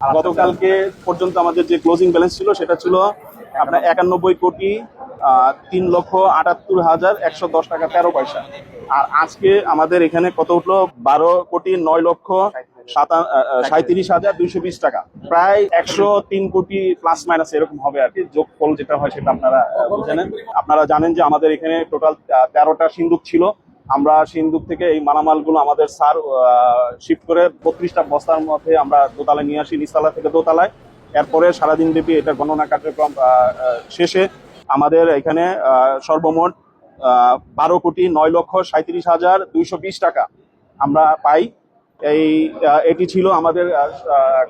গতকালকে পর্যন্ত আমাদের যে ক্লোজিং ব্যালেন্স ছিল সেটা ছিল আপনার 91,78,110,13 আর আজকে আমাদের এখানে কত উঠলো 12,09,37,220 টাকা, প্রায় 103 কোটি প্লাস মাইনাস এরকম হবে আর কি। যোগফল যেটা হয় সেটা আপনারা জানেন। আপনারা জানেন যে আমাদের এখানে টোটাল 13টা সিন্দুক ছিল। আমরা সিন্দুক থেকে এই মালামালগুলো আমাদের স্যার শিফট করে 32টা বস্তার মধ্যে আমরা দোতলায় নিয়ে আসি, নিচতলা থেকে দোতলায়। এরপরে সারাদিন ব্যাপী এটা গণনা কার্যক্রম শেষে আমাদের এখানে সর্বমোট 12,09,37,220 টাকা আমরা পাই। এটি ছিল আমাদের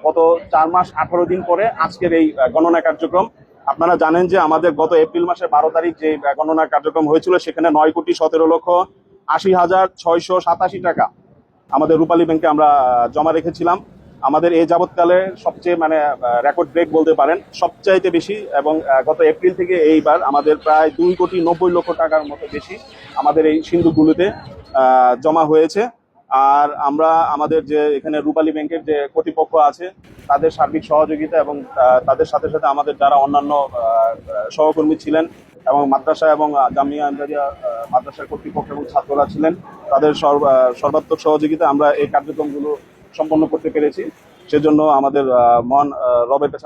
গত 4 মাস 18 দিন পরে আজকের এই গণনা কার্যক্রম। আপনারা জানেন যে আমাদের গত এপ্রিল মাসের 12 তারিখ যে গণনা কার্যক্রম হয়েছিল সেখানে 9,17,80,687 টাকা আমাদের রূপালী ব্যাংকে আমরা জমা রেখেছিলাম। আমাদের এই যাবৎকালে সবচেয়ে রেকর্ড ব্রেক বলতে পারেন, সবচাইতে বেশি। এবং গত এপ্রিল থেকে এইবার আমাদের প্রায় 2,90,00,000 টাকার মতো বেশি আমাদের এই সিন্ধুগুলোতে জমা হয়েছে। আর আমরা আমাদের যে এখানে রূপালী ব্যাংকের যে কর্তৃপক্ষ আছে তাদের সার্বিক সহযোগিতা এবং তাদের সাথে সাথে আমাদের যারা অন্যান্য সহকর্মী ছিলেন এবং মাদ্রাসা এবং জামিয়া আনসারিয়া মাদ্রাসার কর্তৃপক্ষ এবং ছাত্ররা ছিলেন, তাদের সর্বাত্মক সহযোগিতা আমরা এই কার্যক্রমগুলো সম্পন্ন করতে পেরেছি। সেজন্য আমাদের মহান রবের কাছে